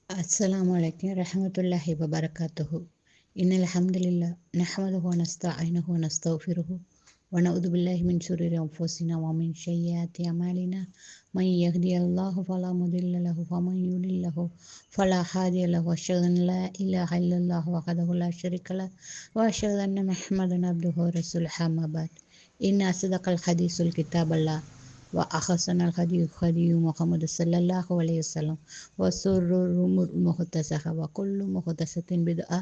السلام عليكم ورحمة الله وبركاته. إن الحمد لله نحمده ونستعينه ونستغفره ونعوذ بالله من شرور أنفسنا ومن سيئات أعمالنا. من يهدي الله فلا مضل له ومن يضلل له فلا هادي له وأشهد أن لا إله إلا الله وحده لا شريك له وأشهد أن محمدا عبده ورسوله. أما بعد إن أصدق الحديث الكتاب الله وأحسن الهدي هدي محمد صلى الله عليه وسلم وشر الأمور محدثاتها وكل محدثة بدعة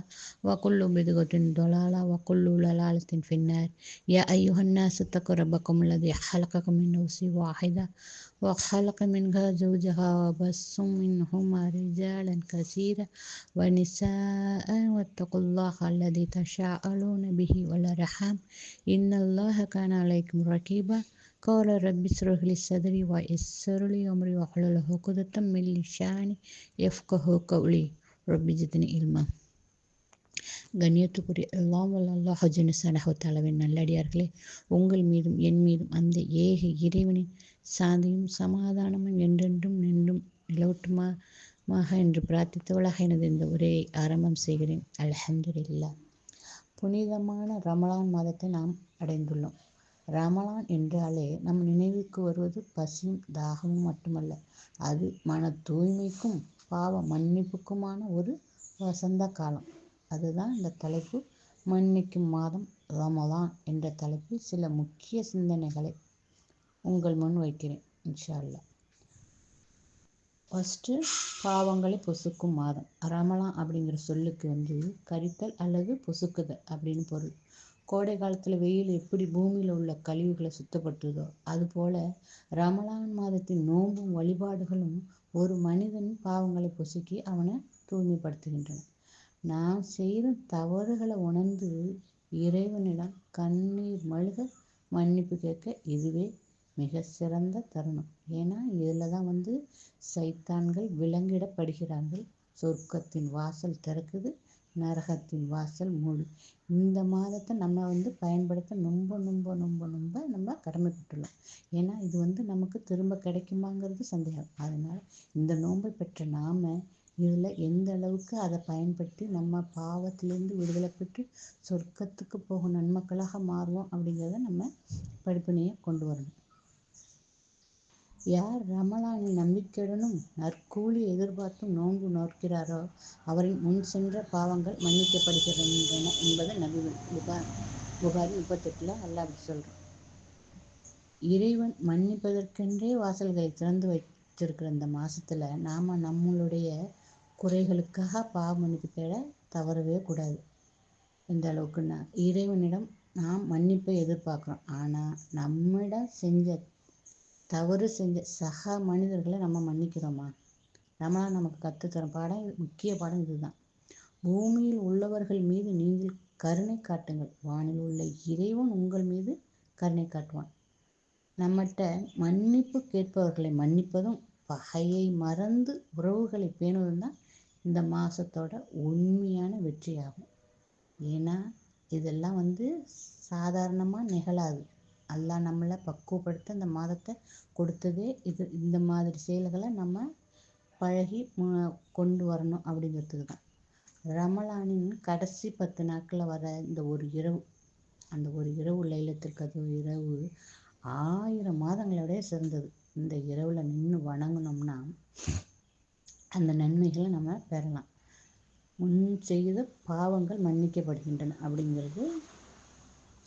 وكل بدعة ضلالة وكل ضلالة في النار. يا أيها الناس اتقوا ربكم الذي خلقكم من نفس واحدة وخلق منها زوجها وبث منهما رجالا كثيرا ونساء واتقوا الله الذي تساءلون به والأرحام إن الله كان عليكم رقيبا. قال رب اشرح لي صدري ويسر لي أمري واحلل عقدة من لساني يفقهوا قولي رب زدني علما. கண்ணியத்துக்குரிய எல்லாம் வல்ல அல்லாஹ் ஜல்லல்லாஹு தஆலாவின் நல்லடியார்களே, உங்கள் மீதும் என் மீதும் அந்த ஏக இறைவனின் சாந்தியும் சமாதானமும் என்றென்றும் நின்றும் நிலவட்டுமாக என்று பிரார்த்தித்தவளாக எனது இந்த உரையை ஆரம்பம் செய்கிறேன். அல்ஹம்துலில்லாஹ். புனிதமான ரமலான் மாதத்தை நாம் அடைந்துள்ளோம். ரமலான் என்றாலே நம் நினைவுக்கு வருவது பசியும் தாகமும் மட்டுமல்ல, அது மன தூய்மைக்கும் பாவ மன்னிப்புக்குமான ஒரு வசந்த காலம். அதுதான் இந்த தலைப்பு. மன்னிக்கும் மாதம் ரமலான் என்ற தலைப்பில் சில முக்கிய சிந்தனைகளை உங்கள் முன் வைக்கிறேன் இன்ஷா அல்லாஹ். ஃபஸ்ட்டு, பாவங்களை பொசுக்கும் மாதம். ரமலான் அப்படிங்கிற சொல்லுக்கு கரித்தல் அல்லது பொசுக்குதல் அப்படின்னு பொருள். கோடை காலத்தில் வெயில் எப்படி பூமியில் உள்ள கழிவுகளை சுத்தப்படுத்துதோ அதுபோல ரமலான் மாதத்தின் நோன்பும் வழிபாடுகளும் ஒரு மனிதனின் பாவங்களை பொசுக்கி அவனை தூய்மைப்படுத்துகின்றன. நாம் செய்த தவறுகளை உணர்ந்து இறைவனிடம் கண்ணீர் மல்க மன்னிப்பு கேட்க இதுவே மிக சிறந்த தருணம். ஏன்னா இதில் தான் சைத்தான்கள் விலங்கிடப்படுகிறார்கள். சொர்க்கத்தின் வாசல் திறக்குது, நரகத்தின் வாசல் மூடு. இந்த மாதத்தை நம்ம பயன்படுத்த நம்ம கடமைப்பட்டுள்ளோம். ஏன்னா இது நமக்கு திரும்ப கிடைக்குமாங்கிறது சந்தேகம். அதனால் இந்த நோன்பை பெற்ற நாம இதில் எந்த அளவுக்கு அதை பயன்படுத்தி நம்ம பாவத்திலிருந்து விடுதலை பெற்று சொர்க்கத்துக்கு போகும் நன்மக்களாக மாறுவோம் அப்படிங்கிறத நம்ம படிப்பினையை கொண்டு வரணும். யார் ரமலானின் நம்பிக்கையுடனும் நற்கூலி எதிர்பார்த்தும் நோன்பு நோக்கிறாரோ அவரின் முன் சென்ற பாவங்கள் மன்னிக்கப்படுகின்றன என்பதை நபி புகாரி 38 அல்லாஹ் அப்படி சொல்கிறோம். இறைவன் மன்னிப்பதற்கென்றே வாசல்களை திறந்து வைத்திருக்கிற இந்த மாசத்துல நாம நம்மளுடைய குறைகளுக்காக பாவ மன்னிப்பு தேட தவறவே கூடாது. இந்த அளவுக்குன்னா இறைவனிடம் நாம் மன்னிப்பை எதிர்பார்க்கிறோம். ஆனால் நம்மிடம் தவறு செஞ்ச சக மனிதர்களை நம்ம மன்னிக்கிறோமா? ரமலான் நமக்கு கற்றுத்தரும் பாடம், முக்கிய பாடம் இதுதான். பூமியில் உள்ளவர்கள் மீது நீங்கள் கருணை காட்டுங்கள், வானில் உள்ள இறைவன் உங்கள் மீது கருணை காட்டுவான். நம்மகிட்ட மன்னிப்பு கேட்பவர்களை மன்னிப்பதும் பகையை மறந்து உறவுகளை பேணுவதும் தான் இந்த மாதத்தோட உண்மையான வெற்றியாகும். ஏன்னா இதெல்லாம் சாதாரணமாக நிகழாது. அல்லாஹ் நம்மளை பக்குவப்படுத்த இந்த மாதத்தை கொடுத்ததே இந்த மாதிரி செயல்களை நம்ம பழகி கொண்டு வரணும் அப்படிங்கிறதுக்கு தான். ரமலானின் கடைசி 10 நாட்களில் வர இந்த ஒரு இரவு, அந்த ஒரு இரவு லைலத்துல் கத்ர் இரவு 1000 மாதங்களோட சிறந்தது. இந்த இரவில் நின்று வணங்கினோம்னா அந்த நன்மைகளை நம்ம பெறலாம். முன் செய்த பாவங்கள் மன்னிக்கப்படுகின்றன அப்படிங்கிறது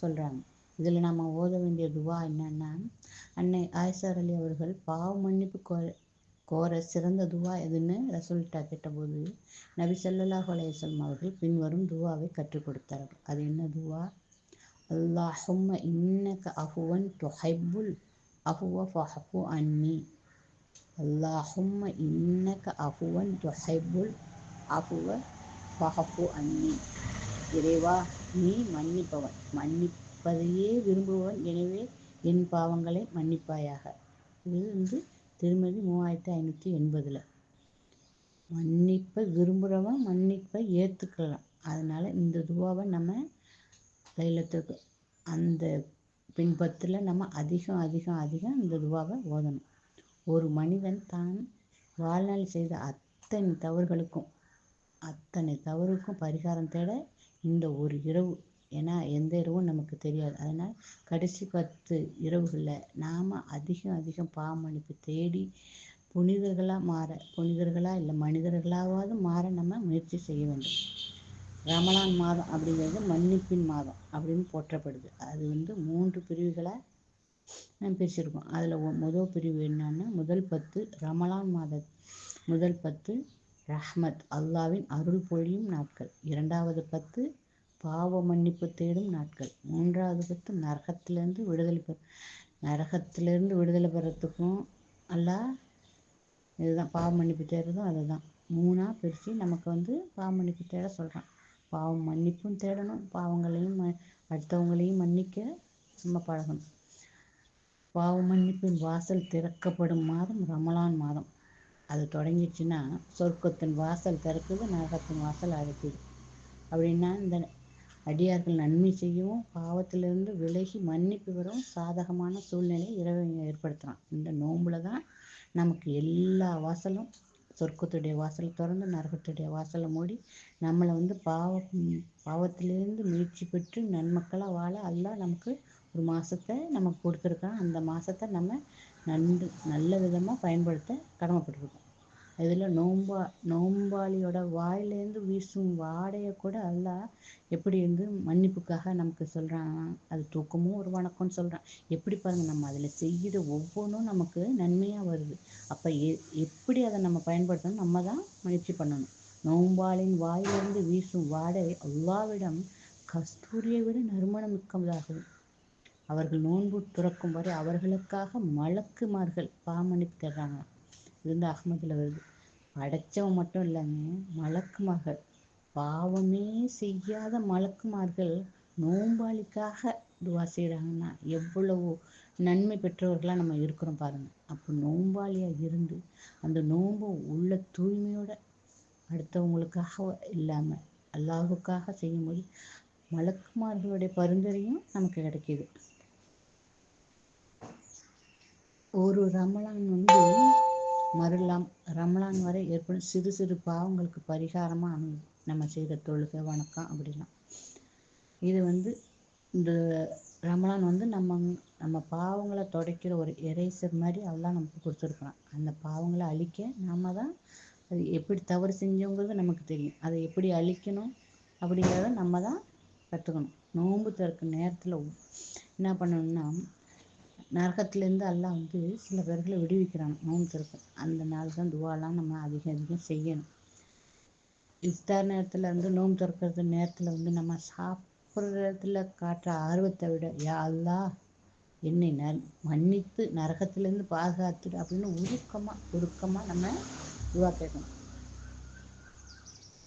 சொல்கிறாங்க. இதில் நம்ம ஓத வேண்டிய துவா என்னன்னா, அன்னை ஆயிஷா அலி அவர்கள் பாவ மன்னிப்பு கோர சிறந்த துவா எதுன்னு ரசூல்கிட்ட கேட்டபோது நபி ஸல்லல்லாஹு அலைஹி வஸல்லம் அவர்கள் பின்வரும் துவாவை கற்றுக் கொடுத்தார்கள். அது என்ன துவா? அல்லாஹும்ம இன்னக அஃபுவன் துஹிப்புல் அஃபுவ ஃபஅஃபு அன்னி. அல்லாஹும்ம இன்னக அஃபுவன் துஹிப்புல் அஃபுவ ஃபஅஃபு அன்னி. இறைவா, நீ மன்னிப்பவன், மன்னிப்பதையே விரும்புவன், எனவே என் பாவங்களை மன்னிப்பாயாக. இது திருமதி 3580. மன்னிப்பை விரும்புகிறவன் மன்னிப்பை ஏற்றுக்கலாம். அதனால் இந்த துவாவை நம்ம லைலத்துக்கு அந்த பின்பத்தில் நம்ம அதிகம் இந்த துவாவை ஓதணும். ஒரு மனிதன் தான் வாழ்நாள் செய்த அத்தனை தவறுகளுக்கும் அத்தனை தவறுக்கும் பரிகாரம் தேட இந்த ஒரு இரவு. ஏன்னா எந்த இரவும் நமக்கு தெரியாது. அதனால் கடைசி 10 இரவுகளில் நாம் அதிகம் அதிகம் பாவ மன்னிப்பு தேடி புனிதர்களாக இல்லை மனிதர்களாவது மாற நம்ம முயற்சி செய்ய வேண்டும். ரமலான் மாதம் அப்படிங்கிறது மன்னிப்பின் மாதம் அப்படின்னு போற்றப்படுது. அது 3 பிரிவுகளாக பிரிச்சிருக்கோம். அதில் முதல் பிரிவு என்னன்னா, முதல் 10 ரமலான் மாத முதல் 10 ரஹ்மத் அல்லாவின் அருள் பொழியும் நாட்கள். 2வது 10 பாவ மன்னிப்பு தேடும் நாட்கள். 3வது 10 நரகத்திலிருந்து விடுதலை பெறத்துக்கும் அல்லாஹ் இதுதான் பாவ மன்னிப்பு தேடுறதும் அதுதான் 3ஆக பிரித்து நமக்கு பாவ மன்னிப்பு தேட சொல்கிறான். பாவம் மன்னிப்பும் தேடணும், பாவங்களையும் அடுத்தவங்களையும் மன்னிக்க நம்ம பழகணும். பாவ மன்னிப்பின் வாசல் திறக்கப்படும் மாதம் ரமலான் மாதம். அது தொடங்கிடுச்சுன்னா சொர்க்கத்தின் வாசல் திறக்குது, நரகத்தின் வாசல் அழைக்குது. அப்படின்னா இந்த அடியார்கள் நன்மை செய்யவும் பாவத்திலிருந்து விலகி மன்னிப்பு பெறவும் சாதகமான சூழ்நிலையை இறைவன் ஏற்படுத்துகிறான். இந்த நோன்புல தான் நமக்கு எல்லா வாசலும், சொர்க்கத்துடைய வாசல் திறந்து நரகத்துடைய வாசலை மூடி நம்மளை பாவத்திலிருந்து மீட்சி பெற்று நன்மக்களாக வாழ அல்லாஹ் நமக்கு ஒரு மாதத்தை நமக்கு கொடுத்துருக்கான். அந்த மாதத்தை நம்ம நல்ல விதமாக பயன்படுத்த கடமைப்பட்டிருக்கோம். இதில் நோம்பாளியோட வாயிலேருந்து வீசும் வாடையை கூட அல்லாஹ் எப்படி மன்னிப்புக்காக நமக்கு சொல்கிறான். அது தூக்கமும் ஒரு வணக்கம்னு சொல்கிறான். எப்படி பாருங்கள், நம்ம அதில் செய்கிற ஒவ்வொன்றும் நமக்கு நன்மையாக வருது. அப்போ எப்படி அதை நம்ம பயன்படுத்தணும், நம்ம தான் முயற்சி பண்ணணும். நோம்பாளின் வாயிலிருந்து வீசும் வாடை அல்லாவிடம் கஸ்தூரியை விட நறுமணம் மிக்கதாகவும், அவர்கள் நோன்பு துறக்கும் வரை அவர்களுக்காக மலக்குமார்கள் பாவமன்னிப்பு தர்றாங்க. இது அஹ்மதில் வருது. படைச்சவன் மட்டும் இல்லைங்க, மலக்குமார்கள், பாவமே செய்யாத மலக்குமார்கள் நோம்பாளிக்காக துவா செய்கிறாங்கன்னா எவ்வளவு நன்மை பெற்றவர்களாக நம்ம இருக்கிறோம் பாருங்கள். அப்போ நோம்பாளியாக இருந்து அந்த நோன்பு உள்ள தூய்மையோட அடுத்தவங்களுக்காக இல்லாமல் அல்லாஹுக்காக செய்யும்போது மலக்குமார்களுடைய பரிந்துரையும் நமக்கு கிடைக்கிது. ஒரு ரமலான் ரமலான் வரை ஏற்படும் சிறு சிறு பாவங்களுக்கு பரிகாரமாக அமையும் நம்ம செய்கிற தொழுகை வணக்கம் அப்படிலாம். இது இந்த ரமலான் நம்ம பாவங்களை துடைக்கிற ஒரு எரேசர் மாதிரி அதெல்லாம் நமக்கு கொடுத்துருக்குறான். அந்த பாவங்களை அழிக்க நாம தான் அது எப்படி தவறு செஞ்சவங்கிறது நமக்கு தெரியும். அதை எப்படி அழிக்கணும் அப்படிங்கிறத நம்ம தான் கற்றுக்கணும். நோன்பு திறக்கும் நேரத்தில் என்ன பண்ணணும்னா, நரகத்திலேருந்து அல்லாஹ் சில பேர்களை விடுவிக்கிறாங்க. நோன்பு திறக்கும் அந்த நாள் தான் துவாலாம் நம்ம அதிகம் செய்யணும். இஃப்தார் நேரத்தில் நோன்பு திறக்கிறது நேரத்தில் நம்ம சாப்பிட்றதுல காட்டுற ஆர்வத்தை விட, யா அல்லாஹ் என்னை மன்னித்து நரகத்திலேருந்து பாதுகாத்துடு அப்படின்னு உருக்கமாக நம்ம துவா கேட்கணும்.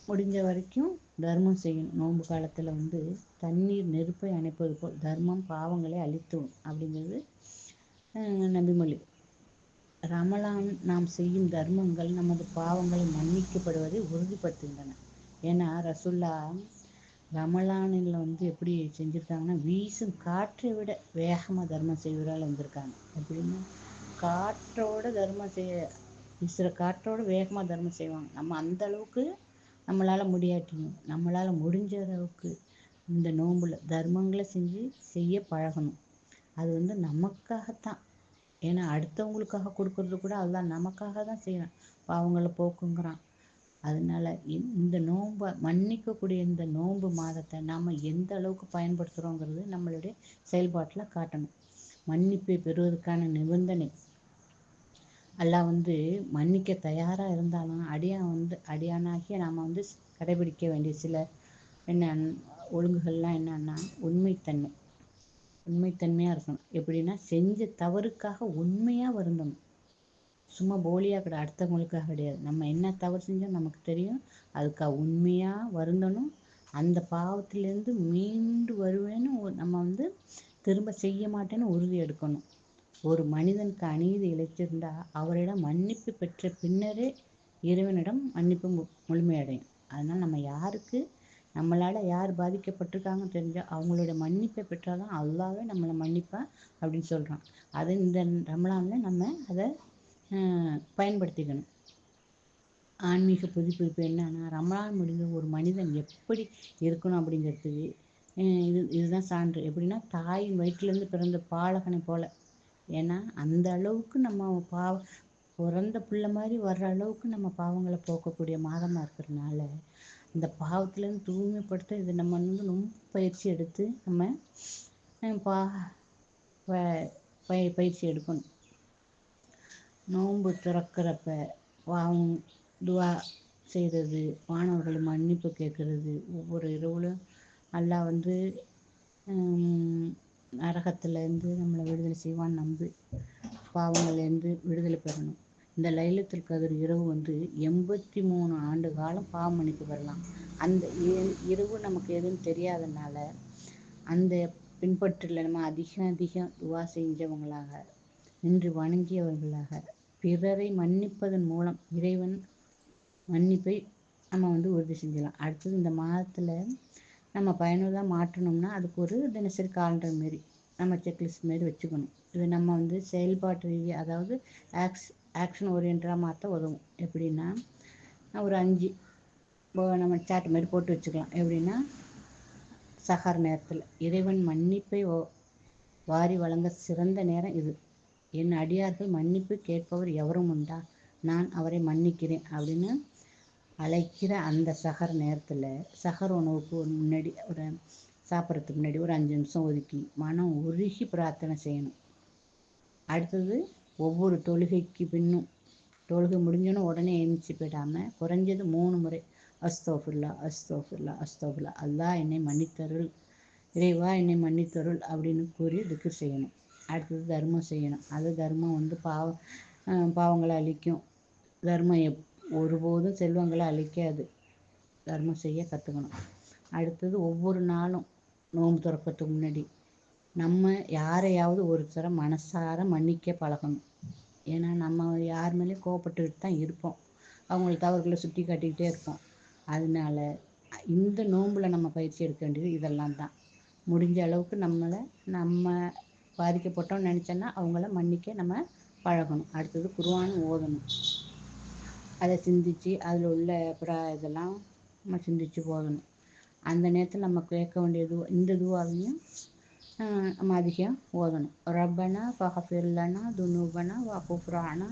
முடிஞ்ச வரைக்கும் தர்மம் செய்யணும். நோன்பு காலத்தில் தண்ணீர் நெருப்பை அணைப்பது போல் தர்மம் பாவங்களை அழித்துடும் அப்படிங்கிறது நபிமொழி. ரமலான் நாம் செய்யும் தர்மங்கள் நமது பாவங்களை மன்னிக்கப்படுவதை உறுதிப்படுத்துகின்றன. ஏன்னா ரசுல்லா ரமலானில் எப்படி செஞ்சுருக்காங்கன்னா, வீசும் காற்றை விட வேகமாக தர்மம் செய்வதால் வந்திருக்காங்க. எப்படின்னா, காற்றோட தர்மம் வீசுகிற காற்றோட வேகமாக தர்மம் செய்வாங்க. நம்ம அந்த அளவுக்கு நம்மளால் முடியாட்டியும் நம்மளால் முடிஞ்ச அளவுக்கு இந்த நோன்புல தர்மங்களை செய்ய பழகணும். அது நமக்காகத்தான். ஏன்னா அடுத்தவங்களுக்காக கொடுக்கறது கூட அதுதான் நமக்காக தான் செய்யணும். பாவங்களை போக்குங்கிறான். அதனால இந்த நோன்பை மன்னிக்கக்கூடிய இந்த நோன்பு மாதத்தை நாம் எந்த அளவுக்கு பயன்படுத்துகிறோங்கிறது நம்மளுடைய செயல்பாட்டில் காட்டணும். மன்னிப்பை பெறுவதற்கான நிபந்தனை அல்லாஹ் மன்னிக்க தயாராக இருந்தாலும் அடியானாகிய நாம் கடைபிடிக்க வேண்டிய சில ஒழுங்குகள்லாம் என்னன்னா, உண்மைத்தன்மையாக இருக்கணும். எப்படின்னா, செஞ்ச தவறுக்காக உண்மையாக வருந்தணும். சும்மா போலியாக கிடையாது, அடுத்தவங்களுக்காக கிடையாது. நம்ம என்ன தவறு செஞ்சோம் நமக்கு தெரியும், அதுக்காக உண்மையாக வருந்தணும். அந்த பாவத்திலேருந்து மீண்டு வருவேன்னு நம்ம திரும்ப செய்ய மாட்டேன்னு உறுதி எடுக்கணும். ஒரு மனிதனுக்கு அநீதி இழைத்திருந்தா அவரிடம் மன்னிப்பு பெற்ற பின்னரே இறைவனிடம் மன்னிப்பு முழுமையடையும். அதனால் நம்ம நம்மளால் யார் பாதிக்கப்பட்டிருக்காங்கன்னு தெரிஞ்சால் அவங்களோட மன்னிப்பை பெற்றாதான் அல்லாவே நம்மளை மன்னிப்பா அப்படின்னு சொல்கிறான். அது இந்த ரமலானில் நம்ம அதை பயன்படுத்திக்கணும். ஆன்மீக புதுப்பிப்பு என்னன்னா, ரமலான் முடிஞ்ச ஒரு மனிதன் எப்படி இருக்கணும் அப்படிங்கிறதுக்கு இதுதான் சான்று. எப்படின்னா, தாயின் வயிற்றிலேருந்து பிறந்த பாலகனை போல. ஏன்னா அந்த அளவுக்கு நம்ம பிறந்த பிள்ளை மாதிரி வர்ற அளவுக்கு நம்ம பாவங்களை போக்கக்கூடிய மாதமாக இருக்கிறதுனால, இந்த பாவத்திலேருந்து தூய்மைப்படுத்த இது நம்ம ரொம்ப பயிற்சி எடுத்து நம்ம பா பயிற்சி எடுக்கணும். நோன்பு திறக்கிறப்ப துவா செய்கிறது, மாணவர்களை மன்னிப்பு கேட்கறது, ஒவ்வொரு இரவுலும் அல்லாஹ் நரகத்திலேருந்து நம்மளை விடுதலை செய்வான்னு நம்பி பாவங்கள்லேருந்து விடுதலை பெறணும். இந்த லைலத்துல் கத்ர் இரவு 83 ஆண்டு காலம் பாவ மன்னிப்பு பெறலாம். அந்த இரவு நமக்கு எதுவும் தெரியாதனால அந்த பின்பற்றில் நம்ம அதிகம் துவா செஞ்சவங்களாக, நின்று வணங்கியவர்களாக, பிறரை மன்னிப்பதன் மூலம் இறைவன் மன்னிப்பை நம்ம உறுதி செஞ்சலாம். அடுத்தது இந்த மாதத்தில் நம்ம பயனுள்ளதாக மாற்றணும்னா அதுக்கு ஒரு தினசரி காலண்டர் மாரி நம்ம செக்லிஸ்ட் மாரி வச்சுக்கணும். இது நம்ம செயல்பாட்டு ரீதியாக, அதாவது ஆக்ஷன் ஓரியன்டாக மாற்ற உதவும். எப்படின்னா, ஒரு 5 நம்ம சாட் மாதிரி போட்டு வச்சுக்கலாம். எப்படின்னா, சஹர் நேரத்தில் இறைவன் மன்னிப்பை வாரி வழங்க சிறந்த நேரம் இது. என் அடியார்கள் மன்னிப்பு கேட்பவர் எவரும் உண்டா, நான் அவரை மன்னிக்கிறேன் அப்படின்னு அழைக்கிற அந்த சஹர் நேரத்தில், சஹர் உணவுக்கு முன்னாடி சாப்பிட்றதுக்கு முன்னாடி ஒரு 5 நிமிஷம் ஒதுக்கி மனம் உருகி பிரார்த்தனை செய்யணும். அடுத்தது ஒவ்வொரு தொழுகைக்கு பின்னும், தொழுகை முடிஞ்சோன்னு உடனே எழுந்திரிச்சு போயிடாமல் குறைஞ்சது 3 முறை அஸ்தோஃபில்லா அஸ்தோஃபில்லா அஸ்தோஃபில்லா, அல்லாஹ் என்னை மன்னித்தருள், இறைவா என்னை மன்னித்தருள் அப்படின்னு கூறி திக்ர் செய்யணும். அடுத்தது தர்மம் செய்யணும். அது தர்மம் பாவங்களை அழிக்கும். தர்மம் ஒருபோதும் செல்வங்களை அழிக்காது. தர்மம் செய்ய கற்றுக்கணும். அடுத்தது ஒவ்வொரு நாளும் நோன்பு திறக்கிறதுக்கு முன்னாடி நம்ம யாரையாவது ஒருத்தர மனசார மன்னிக்க பழகணும். ஏன்னா நம்ம யார் மேலேயும் கோவப்பட்டுக்கிட்டு தான் இருப்போம், அவங்களுக்கு தவறுகளை சுட்டி காட்டிக்கிட்டே இருப்போம். அதனால இந்த நோம்பில் நம்ம பயிற்சி எடுக்க வேண்டியது இதெல்லாம் தான். முடிஞ்ச அளவுக்கு நம்ம பாதிக்கப்பட்டோம்னு நினச்சோன்னா அவங்கள மன்னிக்க நம்ம பழகணும். அடுத்தது குர்ஆன் ஓதணும். அதை சிந்திச்சு அதில் உள்ள இதெல்லாம் நம்ம சிந்திச்சு போகணும். அந்த நேரத்தில் நம்ம கேட்க வேண்டியது இந்த துவாவையும் நம்ம அதிகம் ஓதணும். ரப்பனா ஃபக்ஃபிர் லனா துனூபனா வகுஃப்ரானா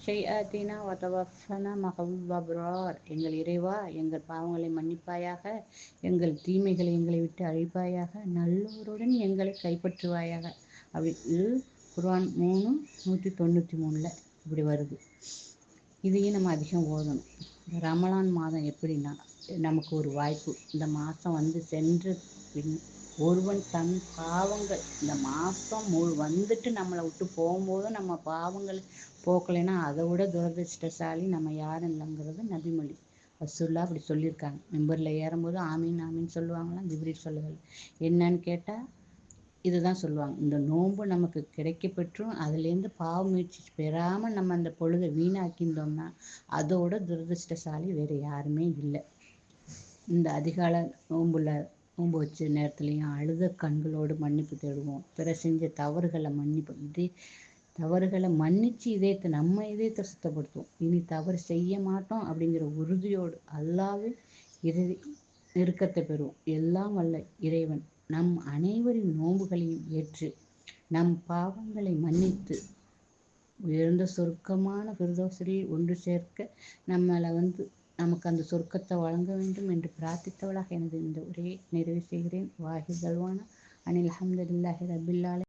ஷைஆத்தினா வதவஃபனா மகல் அப்ரார். எங்கள் இறைவா, எங்கள் பாவங்களை மன்னிப்பாயாக, எங்கள் தீமைகளை எங்களை விட்டு அழிப்பாயாக, நல்லோருடன் எங்களை கைப்பற்றுவாயாக. அப்படி இது குர்ஆன் 3:193 இப்படி வருது. இதையும் நம்ம அதிகம் ஓதணும். ரமலான் மாதம் எப்படின்னா, நமக்கு ஒரு வாய்ப்பு. இந்த மாதம் சென்ற பின் ஒருவன் தன் பாவங்கள் இந்த மாதம் வந்துட்டு நம்மளை விட்டு போகும்போது நம்ம பாவங்கள் போக்கலைன்னா அதை விட துரதிருஷ்டசாலி நம்ம யாரும் இல்லைங்கிறது நபிமொழி. ரசூலுல்லாஹ் அப்படி சொல்லியிருக்காங்க. மெம்பரில் ஏறும்போது ஆமீன் ஆமீன் சொல்லுவாங்களாம். ஜிப்ரீல் சொல்லுவாங்க. என்னன்னு கேட்டால் இதுதான் சொல்லுவாங்க. இந்த நோன்பு நமக்கு கிடைக்க பெற்றும் அதுலேருந்து பாவ முயற்சி பெறாமல் நம்ம அந்த பொழுதை வீணாக்கியிருந்தோம்னா அதோட துரதிருஷ்டசாலி வேறு யாருமே இல்லை. இந்த அதிகால நோன்பு வச்ச நேரத்துலையும் அழுத கண்களோடு மன்னிப்பு தேடுவோம். பிற செஞ்ச தவறுகளை தவறுகளை மன்னிச்சு நம்ம இதயத்தை சுத்தப்படுத்துவோம். இனி தவறு செய்ய மாட்டோம் அப்படிங்கிற உறுதியோடு அல்லாஹ்வின் நெருக்கத்தை பெறுவோம். எல்லாம் வல்ல இறைவன் நம் அனைவரின் நோன்புகளையும் ஏற்று நம் பாவங்களை மன்னித்து உயர்ந்த சொர்க்கமான ஃபிர்தௌஸில் ஒன்று சேர்க்க நம்மளை நமக்கு அந்த சொர்க்கத்தை வழங்க வேண்டும் என்று பிரார்த்தித்தவளாக எனது இந்த உரையை நிறைவு செய்கிறேன். வாஹித் அல்வானா அனில் அல்ஹம்துலில்லாஹி ரப்பில் ஆலமீன்.